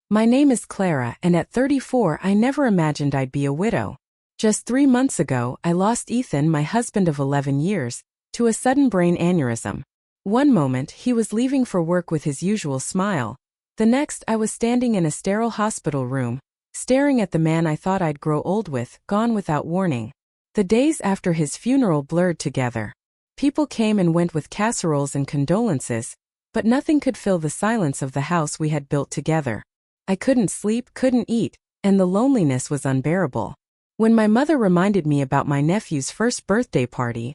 My name is Clara, and at 34 I never imagined I'd be a widow. Just 3 months ago, I lost Ethan, my husband of 11 years, to a sudden brain aneurysm. One moment, he was leaving for work with his usual smile. The next, I was standing in a sterile hospital room, staring at the man I thought I'd grow old with, gone without warning. The days after his funeral blurred together. People came and went with casseroles and condolences, but nothing could fill the silence of the house we had built together. I couldn't sleep, couldn't eat, and the loneliness was unbearable. When my mother reminded me about my nephew's first birthday party,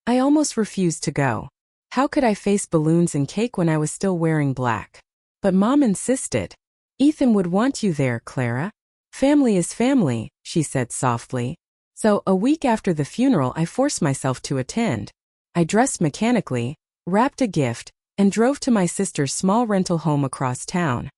I almost refused to go. How could I face balloons and cake when I was still wearing black? But Mom insisted. Ethan would want you there, Clara. Family is family, she said softly. So, a week after the funeral, I forced myself to attend. I dressed mechanically, wrapped a gift, and drove to my sister's small rental home across town.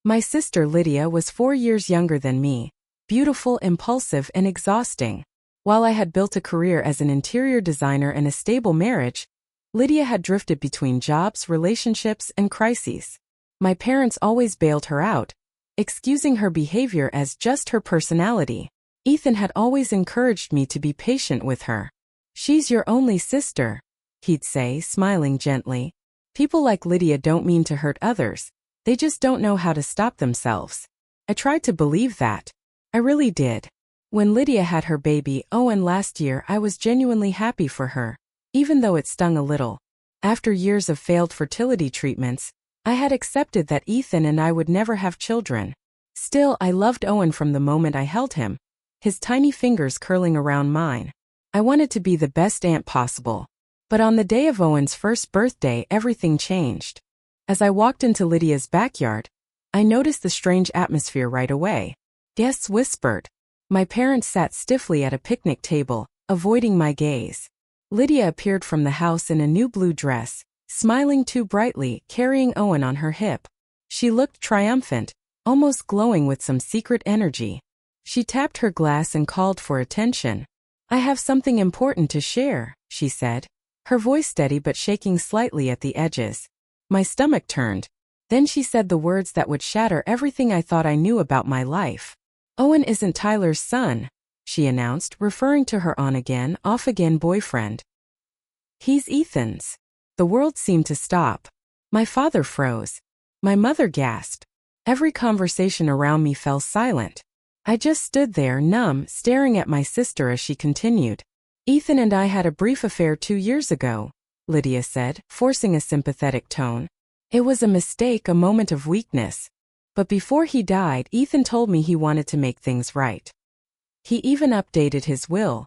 My sister Lydia was 4 years younger than me, beautiful, impulsive, and exhausting. While I had built a career as an interior designer and a stable marriage, Lydia had drifted between jobs, relationships, and crises. My parents always bailed her out, excusing her behavior as just her personality. Ethan had always encouraged me to be patient with her. "She's your only sister," he'd say, smiling gently. "People like Lydia don't mean to hurt others. They just don't know how to stop themselves." I tried to believe that. I really did. When Lydia had her baby, Owen, last year, I was genuinely happy for her, even though it stung a little. After years of failed fertility treatments, I had accepted that Ethan and I would never have children. Still, I loved Owen from the moment I held him, his tiny fingers curling around mine. I wanted to be the best aunt possible. But on the day of Owen's first birthday, everything changed. As I walked into Lydia's backyard, I noticed the strange atmosphere right away. Guests whispered. My parents sat stiffly at a picnic table, avoiding my gaze. Lydia appeared from the house in a new blue dress, smiling too brightly, carrying Owen on her hip. She looked triumphant, almost glowing with some secret energy. She tapped her glass and called for attention. "I have something important to share," she said, her voice steady but shaking slightly at the edges. My stomach turned. Then she said the words that would shatter everything I thought I knew about my life. "Owen isn't Tyler's son," she announced, referring to her on-again, off-again boyfriend. "He's Ethan's." The world seemed to stop. My father froze. My mother gasped. Every conversation around me fell silent. I just stood there, numb, staring at my sister as she continued. "Ethan and I had a brief affair 2 years ago," Lydia said, forcing a sympathetic tone. "It was a mistake, a moment of weakness. But before he died, Ethan told me he wanted to make things right. He even updated his will.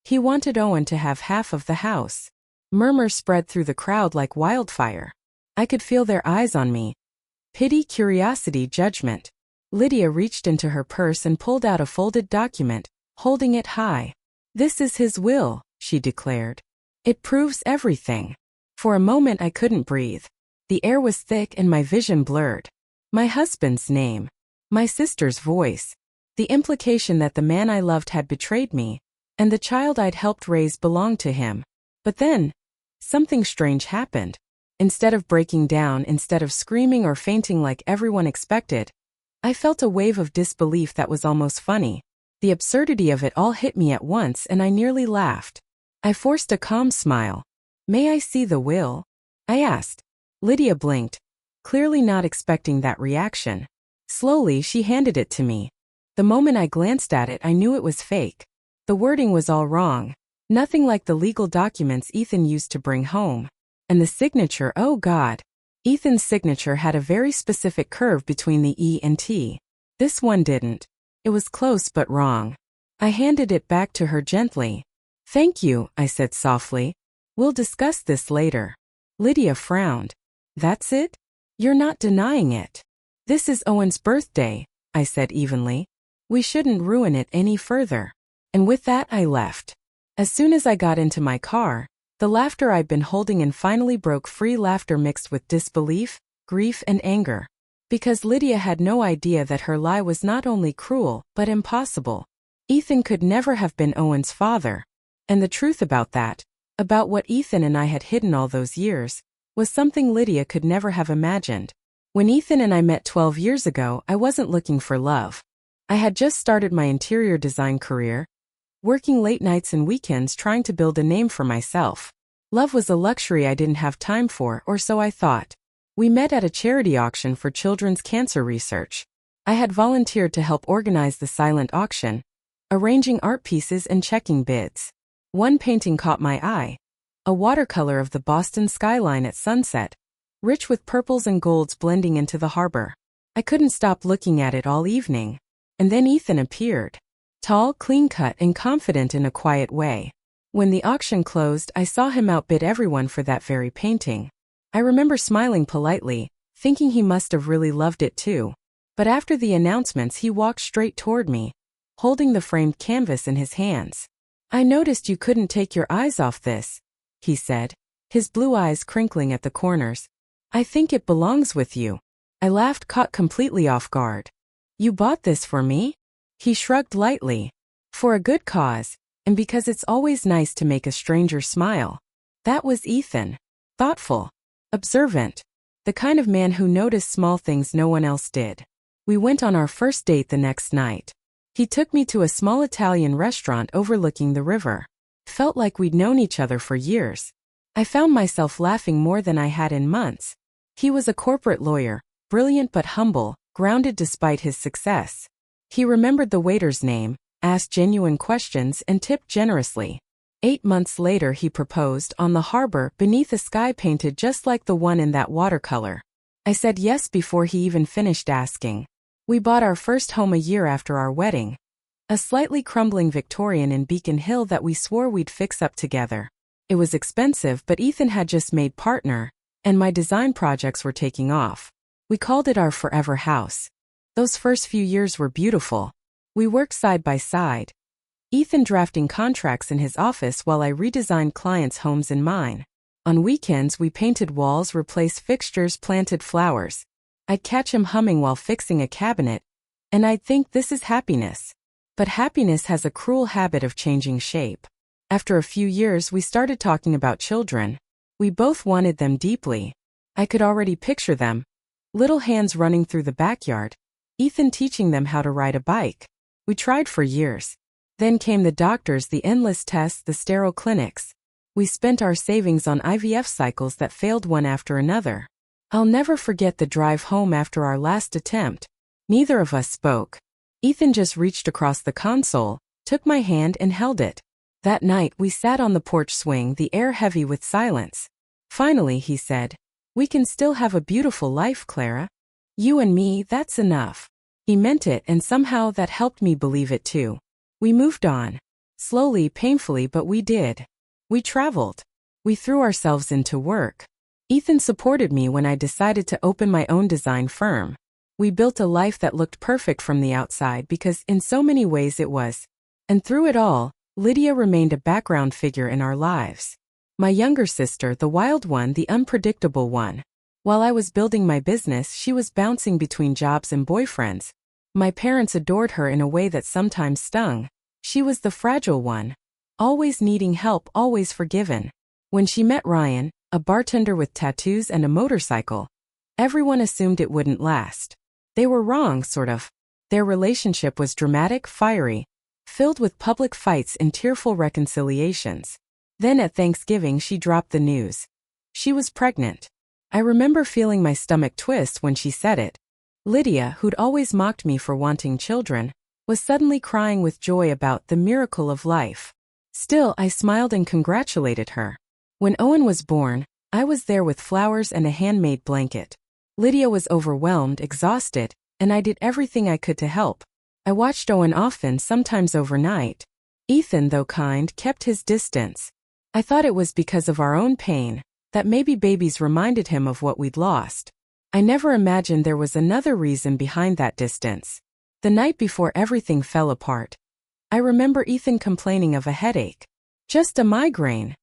He wanted Owen to have half of the house." Murmurs spread through the crowd like wildfire. I could feel their eyes on me. Pity, curiosity, judgment. Lydia reached into her purse and pulled out a folded document, holding it high. "This is his will," she declared. "It proves everything." For a moment I couldn't breathe. The air was thick and my vision blurred. My husband's name. My sister's voice. The implication that the man I loved had betrayed me, and the child I'd helped raise belonged to him. But then, something strange happened. Instead of breaking down, instead of screaming or fainting like everyone expected, I felt a wave of disbelief that was almost funny. The absurdity of it all hit me at once and I nearly laughed. I forced a calm smile. "May I see the will?" I asked. Lydia blinked, clearly not expecting that reaction. Slowly, she handed it to me. The moment I glanced at it, I knew it was fake. The wording was all wrong. Nothing like the legal documents Ethan used to bring home. And the signature, oh God. Ethan's signature had a very specific curve between the E and T. This one didn't. It was close but wrong. I handed it back to her gently. "Thank you," I said softly. "We'll discuss this later." Lydia frowned. "That's it? You're not denying it." "This is Owen's birthday," I said evenly. "We shouldn't ruin it any further." And with that I left. As soon as I got into my car, the laughter I'd been holding in finally broke free, laughter mixed with disbelief, grief, and anger. Because Lydia had no idea that her lie was not only cruel, but impossible. Ethan could never have been Owen's father. And the truth about that, about what Ethan and I had hidden all those years, was something Lydia could never have imagined. When Ethan and I met 12 years ago, I wasn't looking for love. I had just started my interior design career, working late nights and weekends trying to build a name for myself. Love was a luxury I didn't have time for, or so I thought. We met at a charity auction for children's cancer research. I had volunteered to help organize the silent auction, arranging art pieces and checking bids. One painting caught my eye. A watercolor of the Boston skyline at sunset, rich with purples and golds blending into the harbor. I couldn't stop looking at it all evening. And then Ethan appeared. Tall, clean-cut, and confident in a quiet way. When the auction closed, I saw him outbid everyone for that very painting. I remember smiling politely, thinking he must have really loved it too. But after the announcements, he walked straight toward me, holding the framed canvas in his hands. "I noticed you couldn't take your eyes off this," he said, his blue eyes crinkling at the corners. "I think it belongs with you." I laughed, caught completely off guard. "You bought this for me?" He shrugged lightly. "For a good cause, and because it's always nice to make a stranger smile." That was Ethan. Thoughtful. Observant. The kind of man who noticed small things no one else did. We went on our first date the next night. He took me to a small Italian restaurant overlooking the river. Felt like we'd known each other for years. I found myself laughing more than I had in months. He was a corporate lawyer, brilliant but humble, grounded despite his success. He remembered the waiter's name, asked genuine questions, and tipped generously. 8 months later he proposed on the harbor beneath a sky painted just like the one in that watercolor. I said yes before he even finished asking. We bought our first home a year after our wedding. A slightly crumbling Victorian in Beacon Hill that we swore we'd fix up together. It was expensive, but Ethan had just made partner, and my design projects were taking off. We called it our forever house. Those first few years were beautiful. We worked side by side. Ethan drafting contracts in his office while I redesigned clients' homes in mine. On weekends we painted walls, replaced fixtures, planted flowers. I'd catch him humming while fixing a cabinet, and I'd think this is happiness. But happiness has a cruel habit of changing shape. After a few years we started talking about children. We both wanted them deeply. I could already picture them. Little hands running through the backyard. Ethan teaching them how to ride a bike. We tried for years. Then came the doctors, the endless tests, the sterile clinics. We spent our savings on IVF cycles that failed one after another. I'll never forget the drive home after our last attempt. Neither of us spoke. Ethan just reached across the console, took my hand and held it. That night we sat on the porch swing, the air heavy with silence. Finally he said, "We can still have a beautiful life, Clara. You and me, that's enough." He meant it, and somehow that helped me believe it too. We moved on. Slowly, painfully, but we did. We traveled. We threw ourselves into work. Ethan supported me when I decided to open my own design firm. We built a life that looked perfect from the outside because in so many ways it was. And through it all, Lydia remained a background figure in our lives. My younger sister, the wild one, the unpredictable one. While I was building my business, she was bouncing between jobs and boyfriends. My parents adored her in a way that sometimes stung. She was the fragile one. Always needing help, always forgiven. When she met Ryan, a bartender with tattoos and a motorcycle, everyone assumed it wouldn't last. They were wrong, sort of. Their relationship was dramatic, fiery, filled with public fights and tearful reconciliations. Then at Thanksgiving she dropped the news. She was pregnant. I remember feeling my stomach twist when she said it. Lydia, who'd always mocked me for wanting children, was suddenly crying with joy about the miracle of life. Still, I smiled and congratulated her. When Owen was born, I was there with flowers and a handmade blanket. Lydia was overwhelmed, exhausted, and I did everything I could to help. I watched Owen often, sometimes overnight. Ethan, though kind, kept his distance. I thought it was because of our own pain, that maybe babies reminded him of what we'd lost. I never imagined there was another reason behind that distance. The night before everything fell apart, I remember Ethan complaining of a headache. "Just a migraine,"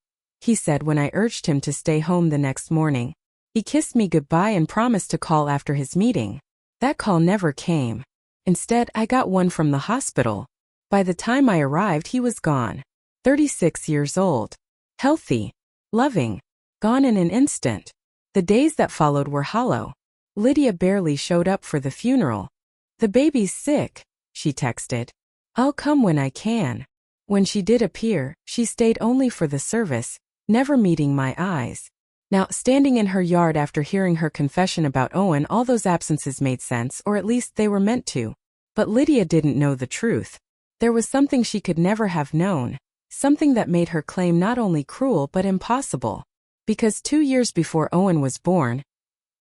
he said when I urged him to stay home the next morning. He kissed me goodbye and promised to call after his meeting. That call never came. Instead, I got one from the hospital. By the time I arrived, he was gone. 36 years old. Healthy. Loving. Gone in an instant. The days that followed were hollow. Lydia barely showed up for the funeral. "The baby's sick," she texted. "I'll come when I can." When she did appear, she stayed only for the service, never meeting my eyes. Now, standing in her yard after hearing her confession about Owen, all those absences made sense, or at least they were meant to. But Lydia didn't know the truth. There was something she could never have known, something that made her claim not only cruel but impossible. Because 2 years before Owen was born,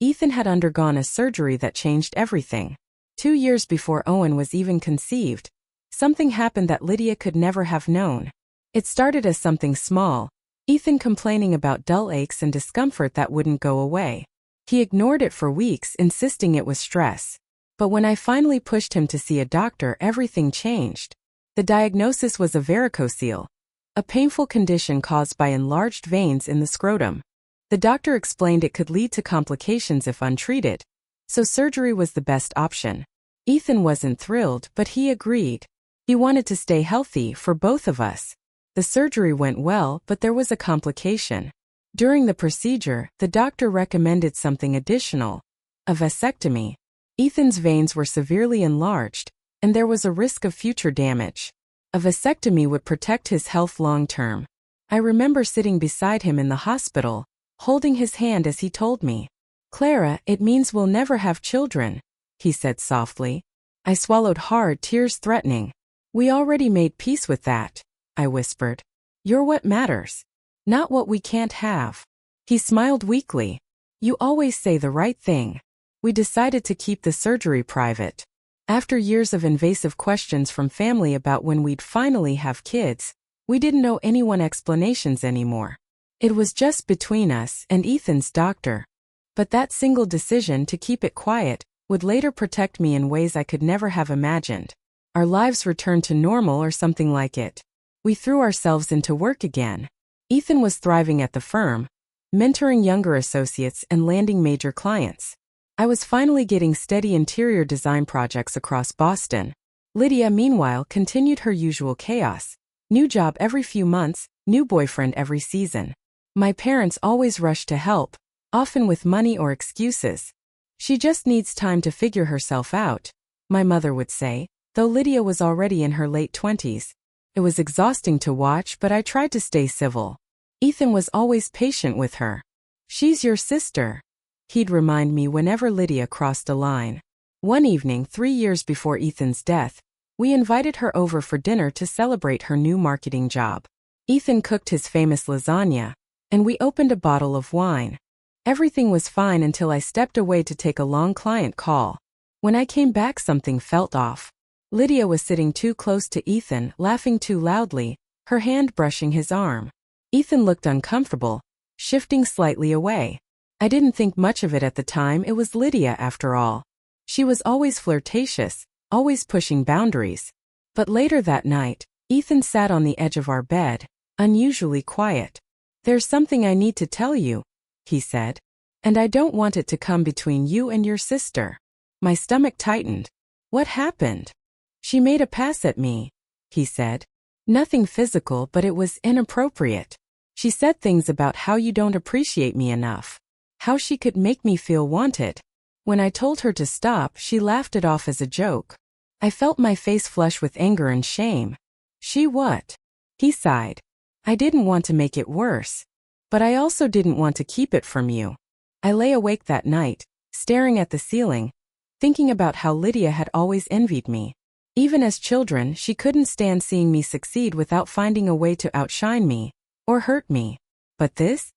Ethan had undergone a surgery that changed everything. 2 years before Owen was even conceived, something happened that Lydia could never have known. It started as something small, Ethan complaining about dull aches and discomfort that wouldn't go away. He ignored it for weeks, insisting it was stress. But when I finally pushed him to see a doctor, everything changed. The diagnosis was a varicocele, a painful condition caused by enlarged veins in the scrotum. The doctor explained it could lead to complications if untreated, so surgery was the best option. Ethan wasn't thrilled, but he agreed. He wanted to stay healthy for both of us. The surgery went well, but there was a complication. During the procedure, the doctor recommended something additional: a vasectomy. Ethan's veins were severely enlarged, and there was a risk of future damage. A vasectomy would protect his health long term. I remember sitting beside him in the hospital, holding his hand as he told me. "Clara, it means we'll never have children," he said softly. I swallowed hard, tears threatening. "We already made peace with that," I whispered. "You're what matters, not what we can't have." He smiled weakly. "You always say the right thing." We decided to keep the surgery private. After years of invasive questions from family about when we'd finally have kids, we didn't owe anyone explanations anymore. It was just between us and Ethan's doctor. But that single decision to keep it quiet would later protect me in ways I could never have imagined. Our lives returned to normal, or something like it. We threw ourselves into work again. Ethan was thriving at the firm, mentoring younger associates and landing major clients. I was finally getting steady interior design projects across Boston. Lydia, meanwhile, continued her usual chaos. New job every few months, new boyfriend every season. My parents always rushed to help, often with money or excuses. "She just needs time to figure herself out," my mother would say, though Lydia was already in her late 20s. It was exhausting to watch, but I tried to stay civil. Ethan was always patient with her. "She's your sister," he'd remind me whenever Lydia crossed a line. One evening, 3 years before Ethan's death, we invited her over for dinner to celebrate her new marketing job. Ethan cooked his famous lasagna, and we opened a bottle of wine. Everything was fine until I stepped away to take a long client call. When I came back, something felt off. Lydia was sitting too close to Ethan, laughing too loudly, her hand brushing his arm. Ethan looked uncomfortable, shifting slightly away. I didn't think much of it at the time. It was Lydia, after all. She was always flirtatious, always pushing boundaries. But later that night, Ethan sat on the edge of our bed, unusually quiet. "There's something I need to tell you," he said. "And I don't want it to come between you and your sister." My stomach tightened. "What happened?" "She made a pass at me," he said. "Nothing physical, but it was inappropriate. She said things about how you don't appreciate me enough, how she could make me feel wanted. When I told her to stop, she laughed it off as a joke." I felt my face flush with anger and shame. "She what?" He sighed. "I didn't want to make it worse, but I also didn't want to keep it from you." I lay awake that night, staring at the ceiling, thinking about how Lydia had always envied me. Even as children, she couldn't stand seeing me succeed without finding a way to outshine me, or hurt me. But this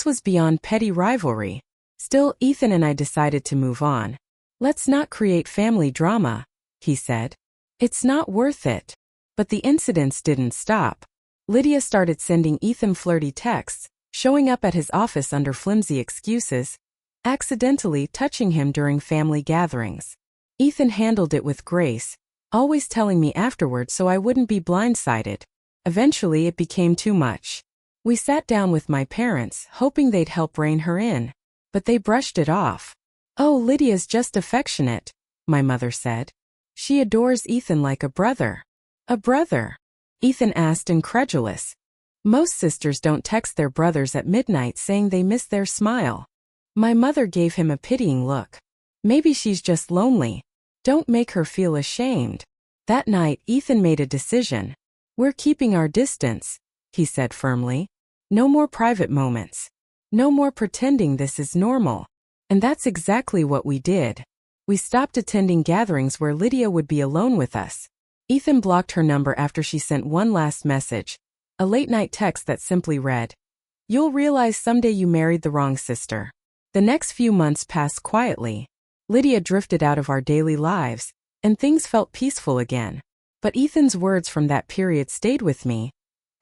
was beyond petty rivalry. Still, Ethan and I decided to move on. "Let's not create family drama," he said. "It's not worth it." But the incidents didn't stop. Lydia started sending Ethan flirty texts, showing up at his office under flimsy excuses, accidentally touching him during family gatherings. Ethan handled it with grace, always telling me afterward so I wouldn't be blindsided. Eventually, it became too much. We sat down with my parents, hoping they'd help rein her in, but they brushed it off. "Oh, Lydia's just affectionate," my mother said. "She adores Ethan like a brother." "A brother?" Ethan asked, incredulous. "Most sisters don't text their brothers at midnight saying they miss their smile." My mother gave him a pitying look. Maybe she's just lonely. Don't make her feel ashamed. That night, Ethan made a decision. We're keeping our distance, he said firmly. No more private moments. No more pretending this is normal. And that's exactly what we did. We stopped attending gatherings where Lydia would be alone with us. Ethan blocked her number after she sent one last message, a late-night text that simply read, "You'll realize someday you married the wrong sister." The next few months passed quietly. Lydia drifted out of our daily lives, and things felt peaceful again. But Ethan's words from that period stayed with me,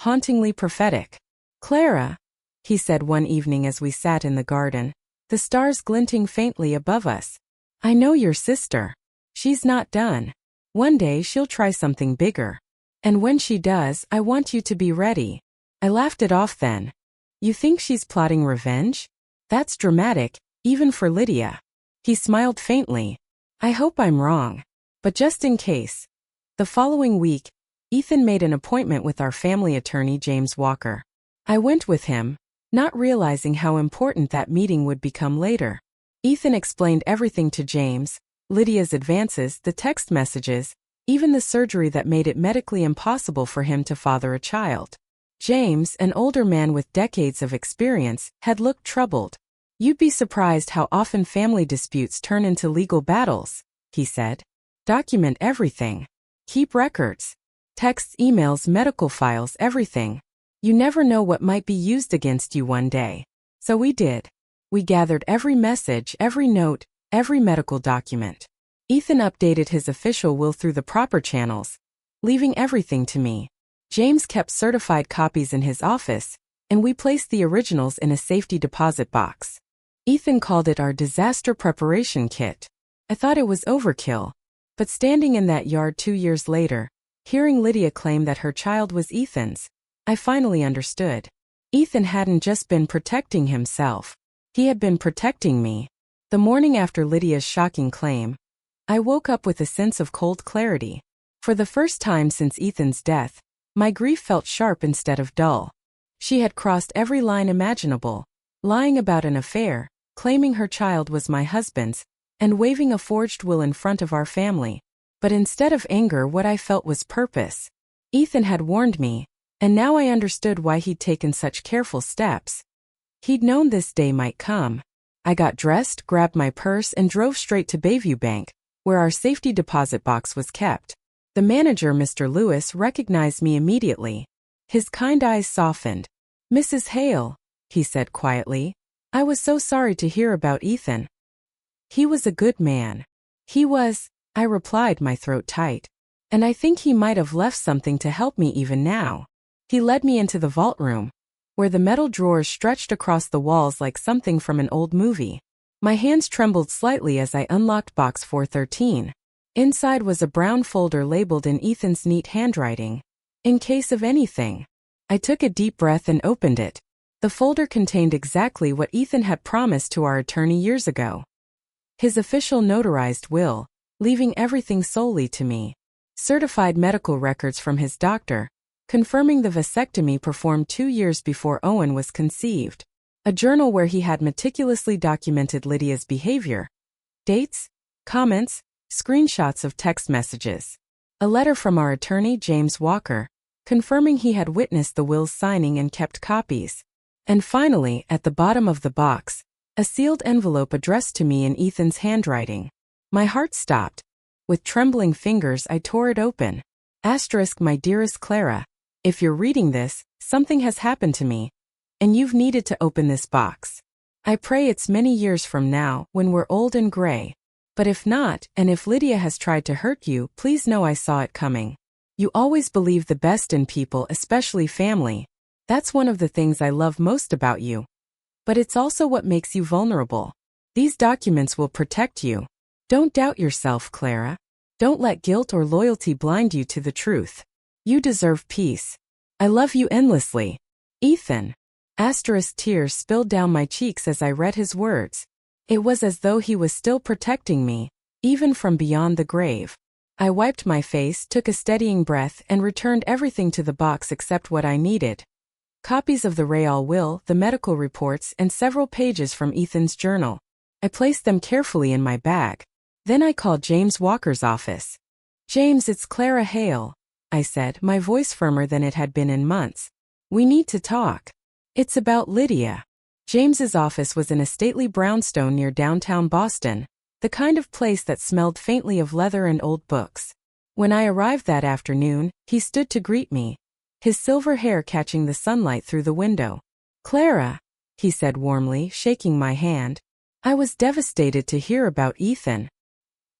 hauntingly prophetic. "Clara," he said one evening as we sat in the garden, the stars glinting faintly above us. "I know your sister. She's not done. One day she'll try something bigger. And when she does, I want you to be ready." I laughed it off then. "You think she's plotting revenge? That's dramatic, even for Lydia." He smiled faintly. "I hope I'm wrong. But just in case." The following week, Ethan made an appointment with our family attorney, James Walker. I went with him, not realizing how important that meeting would become later. Ethan explained everything to James: Lydia's advances, the text messages, even the surgery that made it medically impossible for him to father a child. James, an older man with decades of experience, had looked troubled. "You'd be surprised how often family disputes turn into legal battles," he said. "Document everything. Keep records. Texts, emails, medical files, everything. You never know what might be used against you one day." So we did. We gathered every message, every note, every medical document. Ethan updated his official will through the proper channels, leaving everything to me. James kept certified copies in his office, and we placed the originals in a safety deposit box. Ethan called it our disaster preparation kit. I thought it was overkill. But standing in that yard 2 years later, hearing Lydia claim that her child was Ethan's, I finally understood. Ethan hadn't just been protecting himself. He had been protecting me. The morning after Lydia's shocking claim, I woke up with a sense of cold clarity. For the first time since Ethan's death, my grief felt sharp instead of dull. She had crossed every line imaginable, lying about an affair, claiming her child was my husband's, and waving a forged will in front of our family. But instead of anger, what I felt was purpose. Ethan had warned me, and now I understood why he'd taken such careful steps. He'd known this day might come. I got dressed, grabbed my purse, and drove straight to Bayview Bank, where our safety deposit box was kept. The manager, Mr. Lewis, recognized me immediately. His kind eyes softened. "Mrs. Hale," he said quietly, "I was so sorry to hear about Ethan. He was a good man." "He was," I replied, my throat tight. "And I think he might have left something to help me even now." He led me into the vault room, where the metal drawers stretched across the walls like something from an old movie. My hands trembled slightly as I unlocked box 413. Inside was a brown folder labeled in Ethan's neat handwriting, "In case of anything." I took a deep breath and opened it. The folder contained exactly what Ethan had promised to our attorney years ago. His official notarized will, leaving everything solely to me. Certified medical records from his doctor, confirming the vasectomy performed 2 years before Owen was conceived. A journal where he had meticulously documented Lydia's behavior. Dates, comments, screenshots of text messages. A letter from our attorney, James Walker, confirming he had witnessed the will's signing and kept copies. And finally, at the bottom of the box, a sealed envelope addressed to me in Ethan's handwriting. My heart stopped. With trembling fingers, I tore it open. Asterisk, "My dearest Clara, if you're reading this, something has happened to me, and you've needed to open this box. I pray it's many years from now, when we're old and gray. But if not, and if Lydia has tried to hurt you, please know I saw it coming. You always believe the best in people, especially family. That's one of the things I love most about you. But it's also what makes you vulnerable. These documents will protect you. Don't doubt yourself, Clara. Don't let guilt or loyalty blind you to the truth. You deserve peace. I love you endlessly. Ethan." Asterisk, tears spilled down my cheeks as I read his words. It was as though he was still protecting me, even from beyond the grave. I wiped my face, took a steadying breath, and returned everything to the box except what I needed. Copies of the Betrayal will, the medical reports, and several pages from Ethan's journal. I placed them carefully in my bag. Then I called James Walker's office. "James, it's Clara Hale," I said, my voice firmer than it had been in months. "We need to talk. It's about Lydia." James's office was in a stately brownstone near downtown Boston, the kind of place that smelled faintly of leather and old books. When I arrived that afternoon, he stood to greet me, his silver hair catching the sunlight through the window. "Clara," he said warmly, shaking my hand. "I was devastated to hear about Ethan.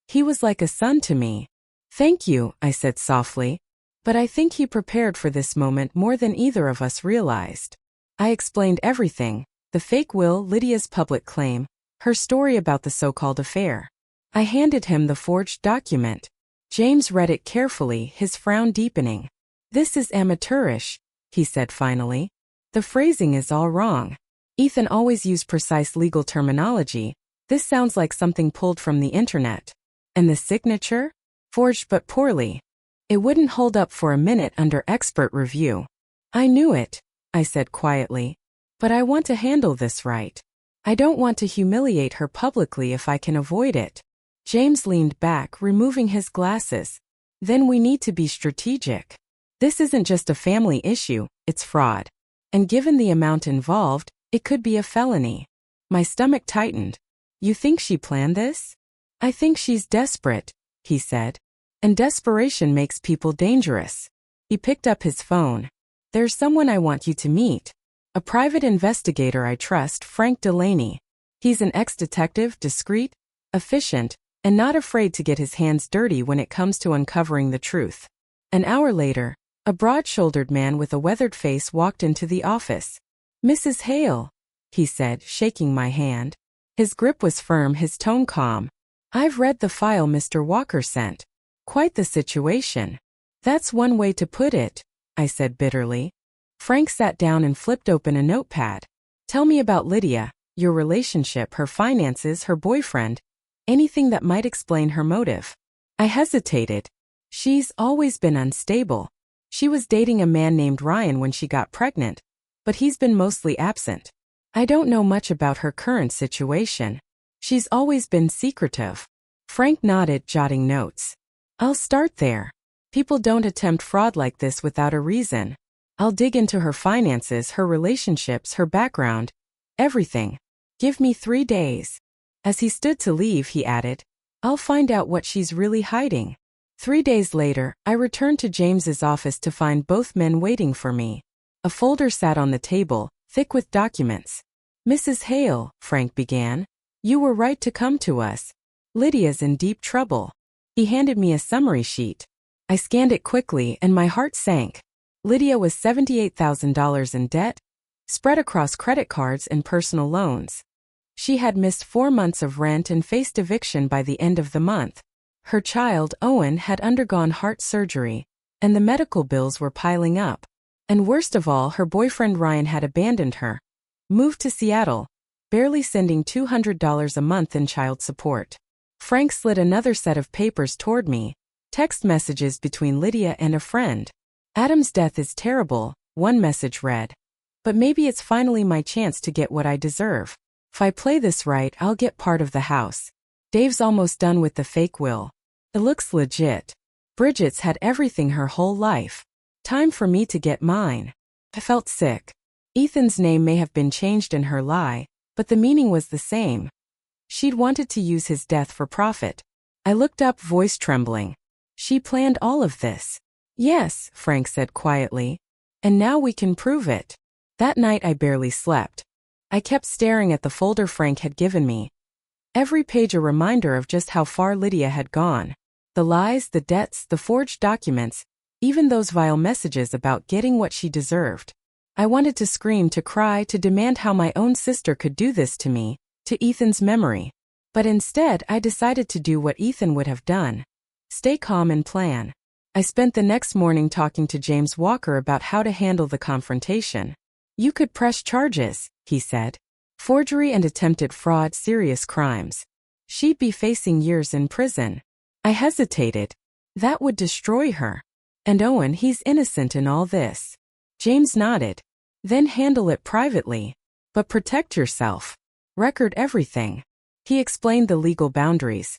He was like a son to me." "Thank you," I said softly, "but I think he prepared for this moment more than either of us realized." I explained everything: the fake will, Lydia's public claim, her story about the so-called affair. I handed him the forged document. James read it carefully, his frown deepening. "This is amateurish," he said finally. "The phrasing is all wrong. Ethan always used precise legal terminology. This sounds like something pulled from the internet. And the signature? Forged but poorly. It wouldn't hold up for a minute under expert review." "I knew it," I said quietly. "But I want to handle this right. I don't want to humiliate her publicly if I can avoid it." James leaned back, removing his glasses. "Then we need to be strategic. This isn't just a family issue, it's fraud. And given the amount involved, it could be a felony." My stomach tightened. "You think she planned this?" "I think she's desperate," he said. "And desperation makes people dangerous." He picked up his phone. "There's someone I want you to meet. A private investigator I trust, Frank Delaney. He's an ex-detective, discreet, efficient, and not afraid to get his hands dirty when it comes to uncovering the truth." An hour later, a broad-shouldered man with a weathered face walked into the office. "Mrs. Hale," he said, shaking my hand. His grip was firm, his tone calm. "I've read the file Mr. Walker sent. Quite the situation." "That's one way to put it," I said bitterly. Frank sat down and flipped open a notepad. "Tell me about Lydia, your relationship, her finances, her boyfriend, anything that might explain her motive." I hesitated. "She's always been unstable. She was dating a man named Ryan when she got pregnant, but he's been mostly absent. I don't know much about her current situation. She's always been secretive." Frank nodded, jotting notes. "I'll start there. People don't attempt fraud like this without a reason. I'll dig into her finances, her relationships, her background, everything. Give me 3 days." As he stood to leave, he added, "I'll find out what she's really hiding." 3 days later, I returned to James's office to find both men waiting for me. A folder sat on the table, thick with documents. "Mrs. Hale," Frank began, "you were right to come to us. Lydia's in deep trouble." He handed me a summary sheet. I scanned it quickly and my heart sank. Lydia was $78,000 in debt, spread across credit cards and personal loans. She had missed 4 months of rent and faced eviction by the end of the month. Her child, Owen, had undergone heart surgery, and the medical bills were piling up. And worst of all, her boyfriend Ryan had abandoned her, moved to Seattle, barely sending $200 a month in child support. Frank slid another set of papers toward me, text messages between Lydia and a friend. "Adam's death is terrible," one message read. "But maybe it's finally my chance to get what I deserve. If I play this right, I'll get part of the house. Dave's almost done with the fake will. It looks legit. Bridget's had everything her whole life. Time for me to get mine." I felt sick. Ethan's name may have been changed in her lie, but the meaning was the same. She'd wanted to use his death for profit. I looked up, voice trembling. "She planned all of this." "Yes," Frank said quietly. "And now we can prove it." That night I barely slept. I kept staring at the folder Frank had given me. Every page a reminder of just how far Lydia had gone. The lies, the debts, the forged documents, even those vile messages about getting what she deserved. I wanted to scream, to cry, to demand how my own sister could do this to me, to Ethan's memory. But instead, I decided to do what Ethan would have done. Stay calm and plan. I spent the next morning talking to James Walker about how to handle the confrontation. "You could press charges," he said. "Forgery and attempted fraud, serious crimes. She'd be facing years in prison." I hesitated. "That would destroy her. And Owen, he's innocent in all this." James nodded. "Then handle it privately. But protect yourself. Record everything." He explained the legal boundaries.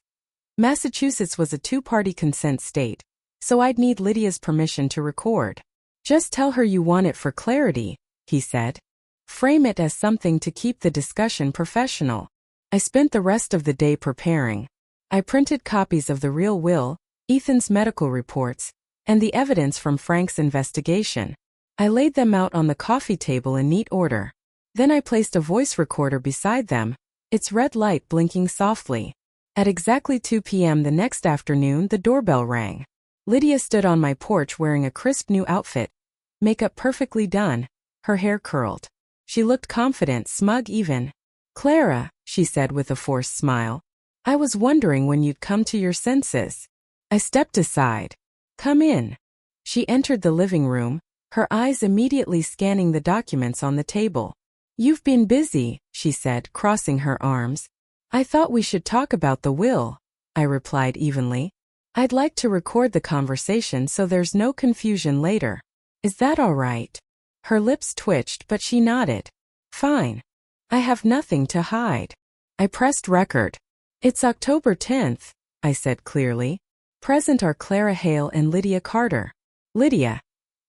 Massachusetts was a two-party consent state, so I'd need Lydia's permission to record. Just tell her you want it for clarity, he said. Frame it as something to keep the discussion professional. I spent the rest of the day preparing. I printed copies of the real will, Ethan's medical reports, and the evidence from Frank's investigation. I laid them out on the coffee table in neat order. Then I placed a voice recorder beside them, its red light blinking softly. At exactly 2 p.m. the next afternoon, the doorbell rang. Lydia stood on my porch wearing a crisp new outfit, makeup perfectly done, her hair curled. She looked confident, smug even. "Clara," she said with a forced smile, "I was wondering when you'd come to your senses." I stepped aside. "Come in." She entered the living room, her eyes immediately scanning the documents on the table. "You've been busy," she said, crossing her arms. "I thought we should talk about the will," I replied evenly. "I'd like to record the conversation so there's no confusion later. Is that all right?" Her lips twitched, but she nodded. "Fine. I have nothing to hide." I pressed record. "It's October 10th, I said clearly. "Present are Clara Hale and Lydia Carter." "Lydia,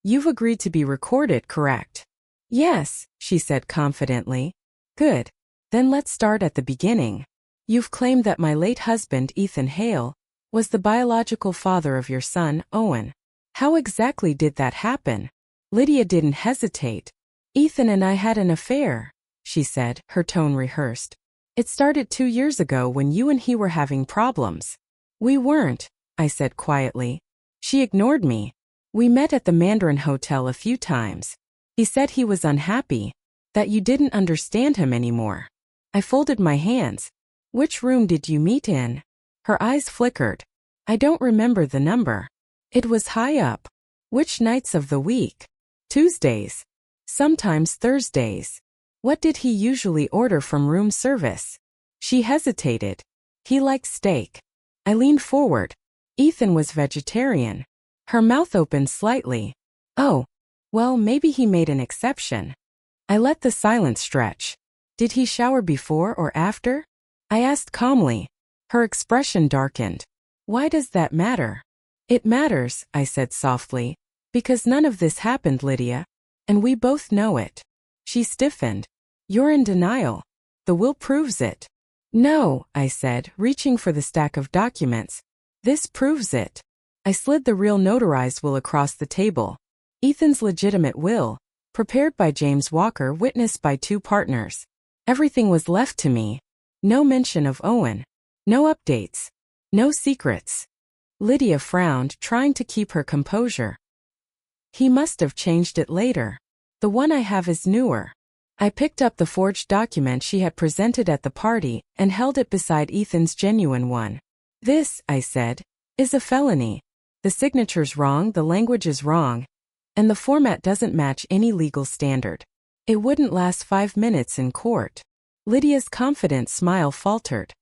you've agreed to be recorded, correct?" "Yes," she said confidently. "Good. Then let's start at the beginning. You've claimed that my late husband, Ethan Hale, was the biological father of your son, Owen. How exactly did that happen?" Lydia didn't hesitate. "Ethan and I had an affair," she said, her tone rehearsed. "It started 2 years ago when you and he were having problems." "We weren't," I said quietly. She ignored me. "We met at the Mandarin Hotel a few times. He said he was unhappy, that you didn't understand him anymore." I folded my hands. "Which room did you meet in?" Her eyes flickered. "I don't remember the number." "It was high up." "Which nights of the week?" "Tuesdays. Sometimes Thursdays." "What did he usually order from room service?" She hesitated. "He liked steak." I leaned forward. "Ethan was vegetarian." Her mouth opened slightly. "Oh, well, maybe he made an exception." I let the silence stretch. "Did he shower before or after?" I asked calmly. Her expression darkened. "Why does that matter?" "It matters," I said softly, "because none of this happened, Lydia, and we both know it." She stiffened. "You're in denial. The will proves it." "No," I said, reaching for the stack of documents. "This proves it." I slid the real notarized will across the table. Ethan's legitimate will, prepared by James Walker, witnessed by 2 partners. Everything was left to me. No mention of Owen. No updates. No secrets. Lydia frowned, trying to keep her composure. "He must have changed it later. The one I have is newer." I picked up the forged document she had presented at the party and held it beside Ethan's genuine one. "This," I said, "is a felony. The signature's wrong, the language is wrong, and the format doesn't match any legal standard. It wouldn't last 5 minutes in court." Lydia's confident smile faltered.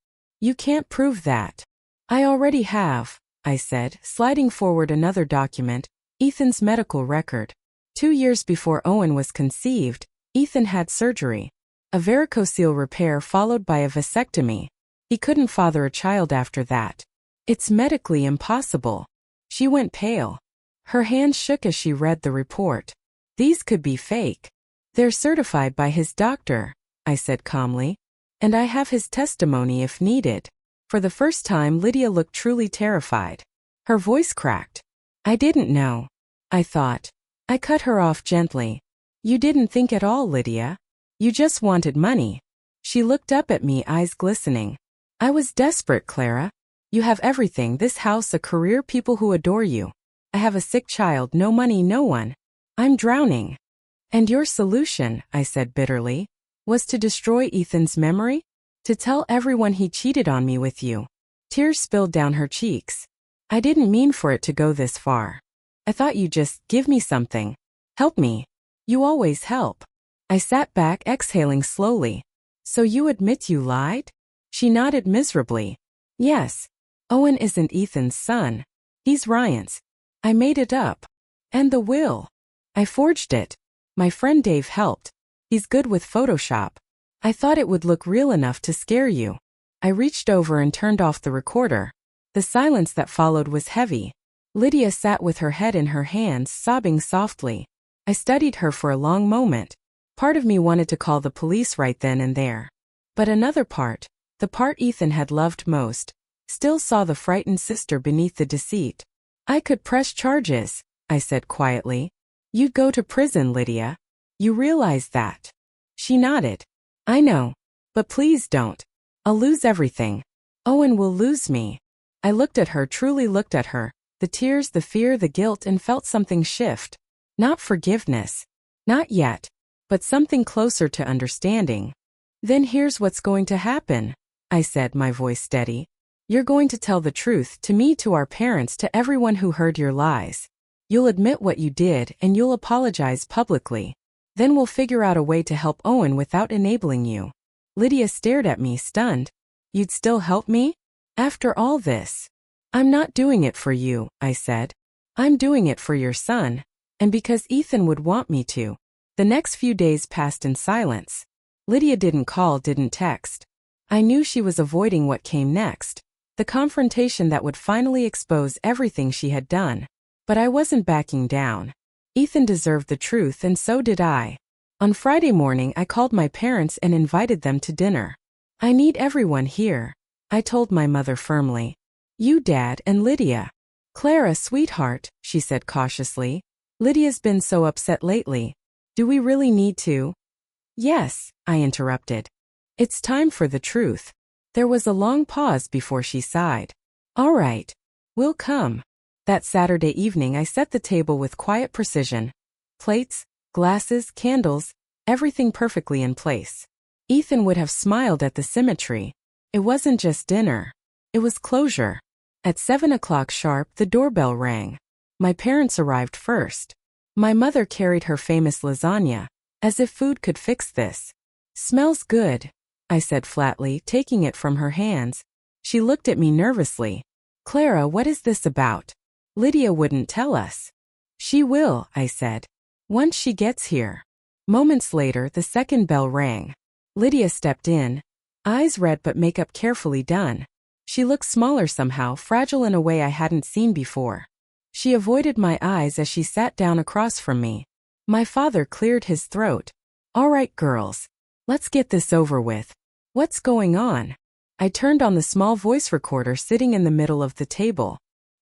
"You can't prove that." "I already have," I said, sliding forward another document, Ethan's medical record. 2 years before Owen was conceived, Ethan had surgery. A varicocele repair followed by a vasectomy. He couldn't father a child after that. "It's medically impossible." She went pale. Her hands shook as she read the report. "These could be fake." "They're certified by his doctor," I said calmly. "And I have his testimony if needed." For the first time, Lydia looked truly terrified. Her voice cracked. "I didn't know," I thought. I cut her off gently. "You didn't think at all, Lydia. You just wanted money." She looked up at me, eyes glistening. "I was desperate, Clara. You have everything, this house, a career, people who adore you. I have a sick child, no money, no one. I'm drowning." "And your solution," I said bitterly, "was to destroy Ethan's memory? To tell everyone he cheated on me with you?" Tears spilled down her cheeks. "I didn't mean for it to go this far. I thought you'd just give me something. Help me. You always help." I sat back, exhaling slowly. "So you admit you lied?" She nodded miserably. "Yes. Owen isn't Ethan's son. He's Ryan's. I made it up. And the will. I forged it. My friend Dave helped. He's good with Photoshop. I thought it would look real enough to scare you." I reached over and turned off the recorder. The silence that followed was heavy. Lydia sat with her head in her hands, sobbing softly. I studied her for a long moment. Part of me wanted to call the police right then and there. But another part, the part Ethan had loved most, still saw the frightened sister beneath the deceit. I could press charges, I said quietly. You'd go to prison, Lydia. You realize that? She nodded. I know. But please don't. I'll lose everything. Owen will lose me. I looked at her, truly looked at her, the tears, the fear, the guilt, and felt something shift. Not forgiveness. Not yet. But something closer to understanding. Then here's what's going to happen, I said, my voice steady. You're going to tell the truth, to me, to our parents, to everyone who heard your lies. You'll admit what you did and you'll apologize publicly. Then we'll figure out a way to help Owen without enabling you. Lydia stared at me, stunned. You'd still help me? After all this? I'm not doing it for you, I said. I'm doing it for your son. And because Ethan would want me to. The next few days passed in silence. Lydia didn't call, didn't text. I knew she was avoiding what came next. The confrontation that would finally expose everything she had done. But I wasn't backing down. Ethan deserved the truth, and so did I. On Friday morning, I called my parents and invited them to dinner. I need everyone here, I told my mother firmly. You, Dad, and Lydia. Clara, sweetheart, she said cautiously. Lydia's been so upset lately. Do we really need to? Yes, I interrupted. It's time for the truth. There was a long pause before she sighed. All right. We'll come. That Saturday evening I set the table with quiet precision. Plates, glasses, candles, everything perfectly in place. Ethan would have smiled at the symmetry. It wasn't just dinner. It was closure. At 7 o'clock sharp, the doorbell rang. My parents arrived first. My mother carried her famous lasagna, as if food could fix this. Smells good, I said flatly, taking it from her hands. She looked at me nervously. Clara, what is this about? Lydia wouldn't tell us. She will, I said. Once she gets here. Moments later, the second bell rang. Lydia stepped in. Eyes red but makeup carefully done. She looked smaller somehow, fragile in a way I hadn't seen before. She avoided my eyes as she sat down across from me. My father cleared his throat. All right, girls. Let's get this over with. What's going on? I turned on the small voice recorder sitting in the middle of the table.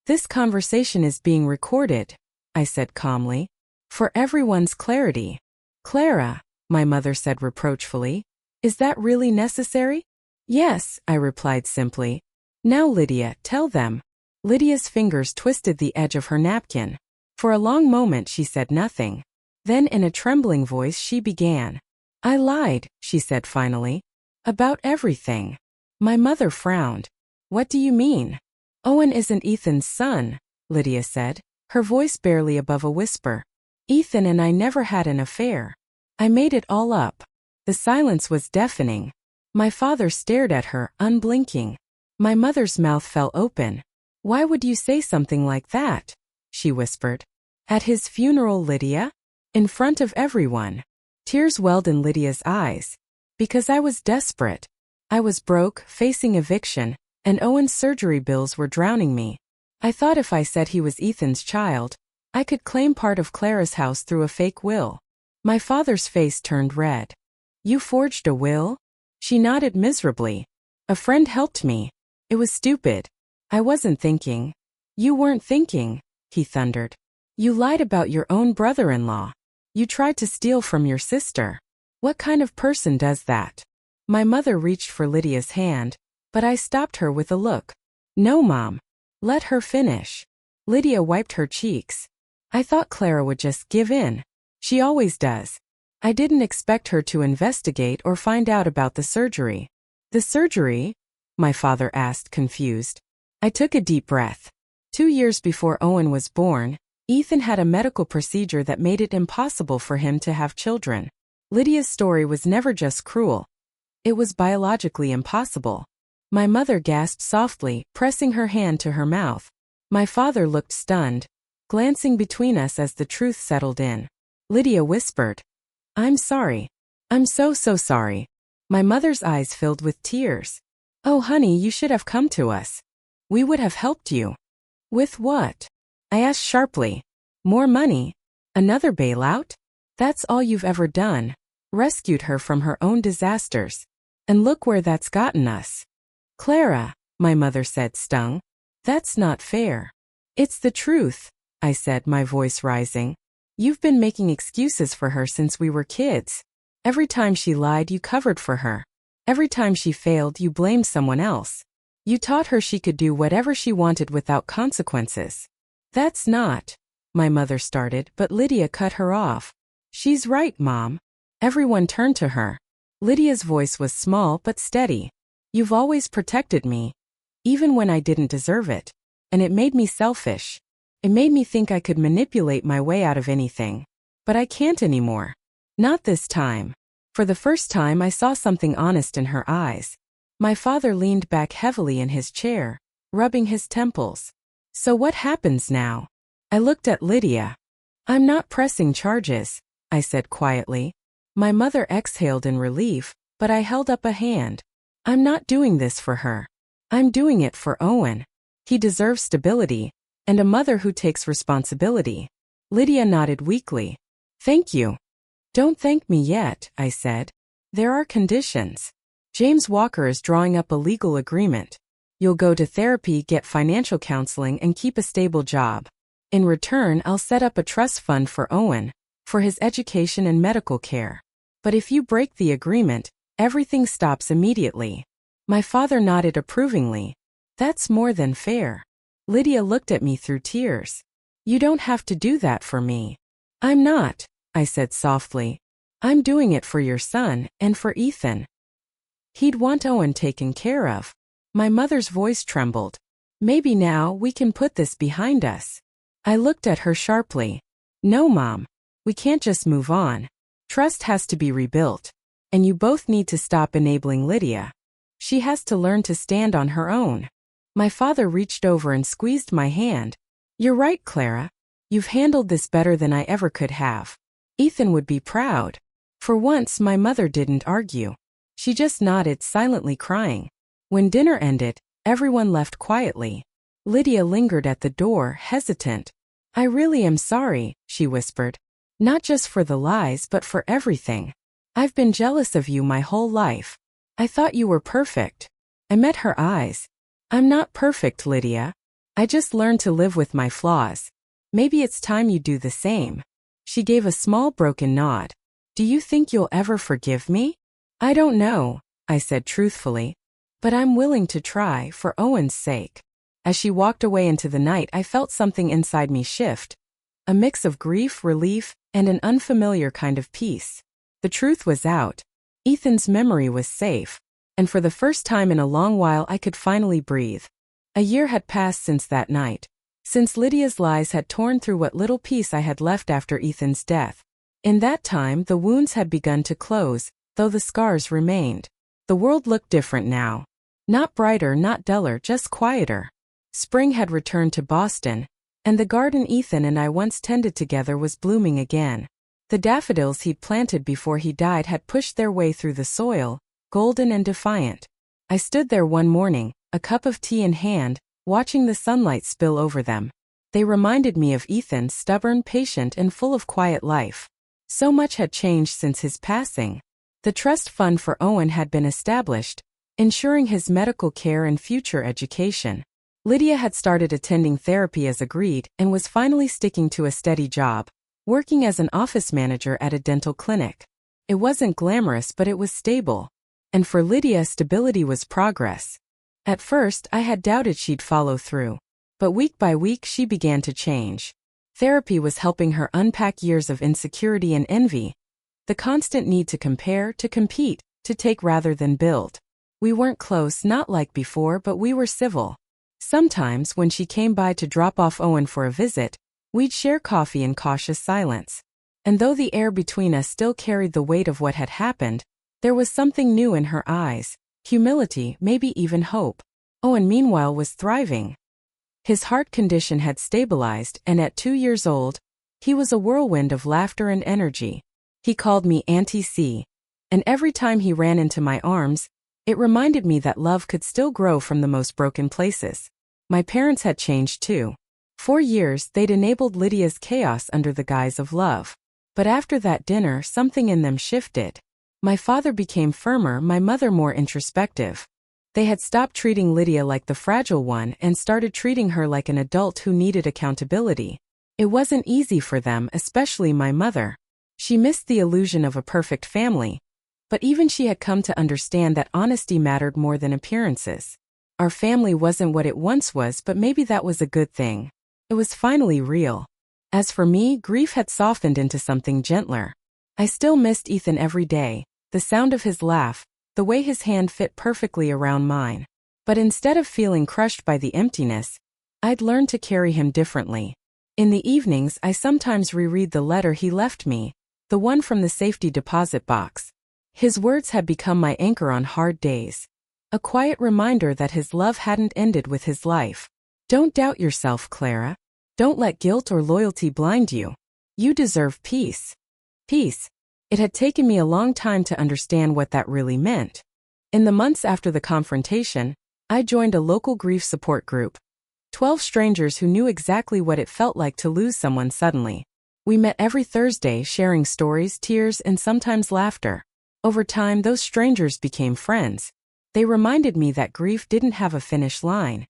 This conversation is being recorded, I said calmly. For everyone's clarity. Clara, my mother said reproachfully. Is that really necessary? Yes, I replied simply. Now Lydia, tell them. Lydia's fingers twisted the edge of her napkin. For a long moment she said nothing. Then in a trembling voice she began. I lied, she said finally. About everything. My mother frowned. What do you mean? Owen isn't Ethan's son, Lydia said, her voice barely above a whisper. Ethan and I never had an affair. I made it all up. The silence was deafening. My father stared at her, unblinking. My mother's mouth fell open. Why would you say something like that? She whispered. At his funeral, Lydia? In front of everyone. Tears welled in Lydia's eyes. Because I was desperate. I was broke, facing eviction, and Owen's surgery bills were drowning me. I thought if I said he was Ethan's child, I could claim part of Clara's house through a fake will. My father's face turned red. You forged a will? She nodded miserably. A friend helped me. It was stupid. I wasn't thinking. You weren't thinking, he thundered. You lied about your own brother-in-law. You tried to steal from your sister. What kind of person does that? My mother reached for Lydia's hand, but I stopped her with a look. No, Mom. Let her finish. Lydia wiped her cheeks. I thought Clara would just give in. She always does. I didn't expect her to investigate or find out about the surgery. The surgery? My father asked, confused. I took a deep breath. 2 years before Owen was born, Ethan had a medical procedure that made it impossible for him to have children. Lydia's story was never just cruel. It was biologically impossible. My mother gasped softly, pressing her hand to her mouth. My father looked stunned, glancing between us as the truth settled in. Lydia whispered, I'm sorry. I'm so sorry. My mother's eyes filled with tears. "Oh honey, you should have come to us. We would have helped you." "With what?" I asked sharply. "More money? Another bailout? That's all you've ever done. Rescued her from her own disasters. And look where that's gotten us." "Clara," my mother said, stung. "That's not fair." "It's the truth," I said, my voice rising. "You've been making excuses for her since we were kids. Every time she lied, you covered for her. Every time she failed, you blamed someone else. You taught her she could do whatever she wanted without consequences." "That's not," my mother started, but Lydia cut her off. "She's right, Mom." Everyone turned to her. Lydia's voice was small but steady. "You've always protected me, even when I didn't deserve it. And it made me selfish. It made me think I could manipulate my way out of anything. But I can't anymore. Not this time." For the first time, I saw something honest in her eyes. My father leaned back heavily in his chair, rubbing his temples. "So what happens now?" I looked at Lydia. "I'm not pressing charges," I said quietly. My mother exhaled in relief, but I held up a hand. "I'm not doing this for her. I'm doing it for Owen. He deserves stability, and a mother who takes responsibility." Lydia nodded weakly. "Thank you." "Don't thank me yet," I said. "There are conditions. James Walker is drawing up a legal agreement. You'll go to therapy, get financial counseling, and keep a stable job. In return, I'll set up a trust fund for Owen, for his education and medical care. But if you break the agreement, everything stops immediately." My father nodded approvingly. "That's more than fair." Lydia looked at me through tears. "You don't have to do that for me." "I'm not," I said softly. "I'm doing it for your son, and for Ethan. He'd want Owen taken care of." My mother's voice trembled. "Maybe now we can put this behind us." I looked at her sharply. "No, Mom. We can't just move on. Trust has to be rebuilt. And you both need to stop enabling Lydia. She has to learn to stand on her own." My father reached over and squeezed my hand. "You're right, Clara. You've handled this better than I ever could have. Ethan would be proud." For once, my mother didn't argue. She just nodded, silently crying. When dinner ended, everyone left quietly. Lydia lingered at the door, hesitant. "I really am sorry," she whispered. "Not just for the lies, but for everything. I've been jealous of you my whole life. I thought you were perfect." I met her eyes. "I'm not perfect, Lydia. I just learned to live with my flaws. Maybe it's time you do the same." She gave a small broken nod. "Do you think you'll ever forgive me?" "I don't know," I said truthfully. "But I'm willing to try, for Owen's sake." As she walked away into the night, I felt something inside me shift. A mix of grief, relief, and an unfamiliar kind of peace. The truth was out. Ethan's memory was safe. And for the first time in a long while, I could finally breathe. A year had passed since that night. Since Lydia's lies had torn through what little peace I had left after Ethan's death. In that time, the wounds had begun to close, though the scars remained. The world looked different now. Not brighter, not duller, just quieter. Spring had returned to Boston, and the garden Ethan and I once tended together was blooming again. The daffodils he'd planted before he died had pushed their way through the soil, golden and defiant. I stood there one morning, a cup of tea in hand, watching the sunlight spill over them. They reminded me of Ethan, stubborn, patient, and full of quiet life. So much had changed since his passing. The trust fund for Owen had been established, ensuring his medical care and future education. Lydia had started attending therapy as agreed and was finally sticking to a steady job, working as an office manager at a dental clinic. It wasn't glamorous, but it was stable. And for Lydia, stability was progress. At first, I had doubted she'd follow through. But week by week, she began to change. Therapy was helping her unpack years of insecurity and envy. The constant need to compare, to compete, to take rather than build. We weren't close, not like before, but we were civil. Sometimes, when she came by to drop off Owen for a visit, we'd share coffee in cautious silence. And though the air between us still carried the weight of what had happened, there was something new in her eyes, humility, maybe even hope. Owen, meanwhile, was thriving. His heart condition had stabilized, and at 2 years old, he was a whirlwind of laughter and energy. He called me Auntie C, and every time he ran into my arms, It reminded me that love could still grow from the most broken places. My parents had changed too. For years, they'd enabled Lydia's chaos under the guise of love. But after that dinner, something in them shifted. My father became firmer, my mother more introspective. They had stopped treating Lydia like the fragile one and started treating her like an adult who needed accountability. It wasn't easy for them, especially my mother. She missed the illusion of a perfect family. But even she had come to understand that honesty mattered more than appearances. Our family wasn't what it once was, but maybe that was a good thing. It was finally real. As for me, grief had softened into something gentler. I still missed Ethan every day, the sound of his laugh, the way his hand fit perfectly around mine. But instead of feeling crushed by the emptiness, I'd learned to carry him differently. In the evenings, I sometimes reread the letter he left me, the one from the safety deposit box. His words had become my anchor on hard days. A quiet reminder that his love hadn't ended with his life. Don't doubt yourself, Clara. Don't let guilt or loyalty blind you. You deserve peace. Peace. It had taken me a long time to understand what that really meant. In the months after the confrontation, I joined a local grief support group. 12 strangers who knew exactly what it felt like to lose someone suddenly. We met every Thursday, sharing stories, tears, and sometimes laughter. Over time, those strangers became friends. They reminded me that grief didn't have a finish line.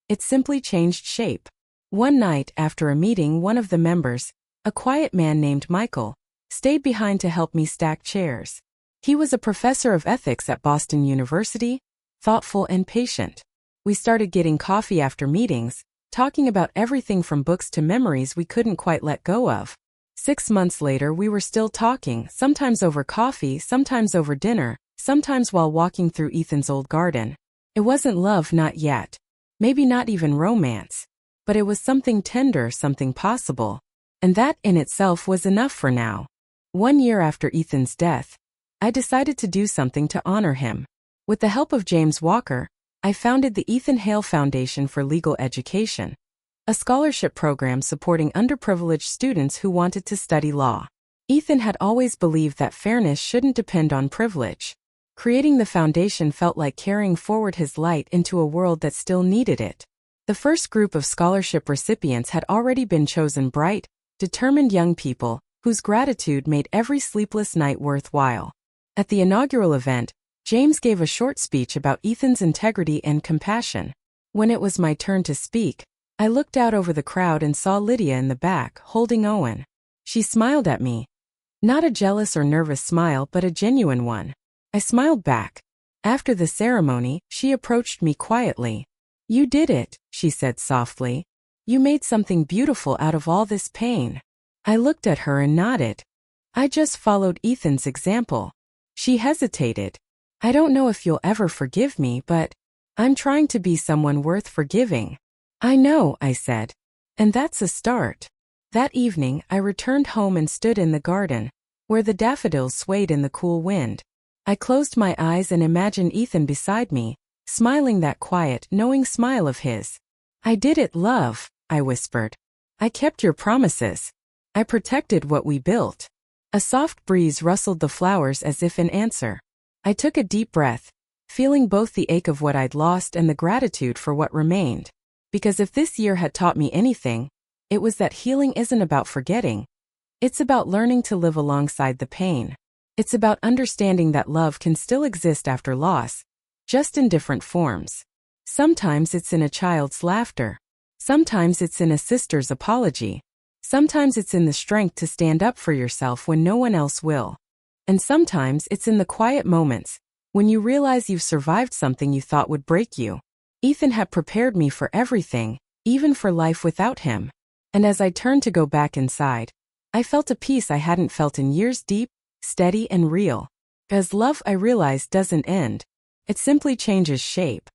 It simply changed shape. One night, after a meeting, one of the members, a quiet man named Michael, stayed behind to help me stack chairs. He was a professor of ethics at Boston University, thoughtful and patient. We started getting coffee after meetings, talking about everything from books to memories we couldn't quite let go of. 6 months later, we were still talking, sometimes over coffee, sometimes over dinner, sometimes while walking through Ethan's old garden. It wasn't love, not yet. Maybe not even romance. But it was something tender, something possible. And that in itself was enough for now. 1 year after Ethan's death, I decided to do something to honor him. With the help of James Walker, I founded the Ethan Hale Foundation for Legal Education, a scholarship program supporting underprivileged students who wanted to study law. Ethan had always believed that fairness shouldn't depend on privilege. Creating the foundation felt like carrying forward his light into a world that still needed it. The first group of scholarship recipients had already been chosen: bright, determined young people, whose gratitude made every sleepless night worthwhile. At the inaugural event, James gave a short speech about Ethan's integrity and compassion. When it was my turn to speak, I looked out over the crowd and saw Lydia in the back, holding Owen. She smiled at me. Not a jealous or nervous smile, but a genuine one. I smiled back. After the ceremony, she approached me quietly. "You did it," she said softly. "You made something beautiful out of all this pain." I looked at her and nodded. I just followed Ethan's example. She hesitated. "I don't know if you'll ever forgive me, but I'm trying to be someone worth forgiving." "I know," I said. "And that's a start." That evening, I returned home and stood in the garden, where the daffodils swayed in the cool wind. I closed my eyes and imagined Ethan beside me, smiling that quiet, knowing smile of his. "I did it, love," I whispered. "I kept your promises. I protected what we built." A soft breeze rustled the flowers as if in answer. I took a deep breath, feeling both the ache of what I'd lost and the gratitude for what remained. Because if this year had taught me anything, it was that healing isn't about forgetting. It's about learning to live alongside the pain. It's about understanding that love can still exist after loss, just in different forms. Sometimes it's in a child's laughter. Sometimes it's in a sister's apology. Sometimes it's in the strength to stand up for yourself when no one else will. And sometimes it's in the quiet moments, when you realize you've survived something you thought would break you. Ethan had prepared me for everything, even for life without him. And as I turned to go back inside, I felt a peace I hadn't felt in years, deep, steady, and real. As love, I realized, doesn't end. It simply changes shape.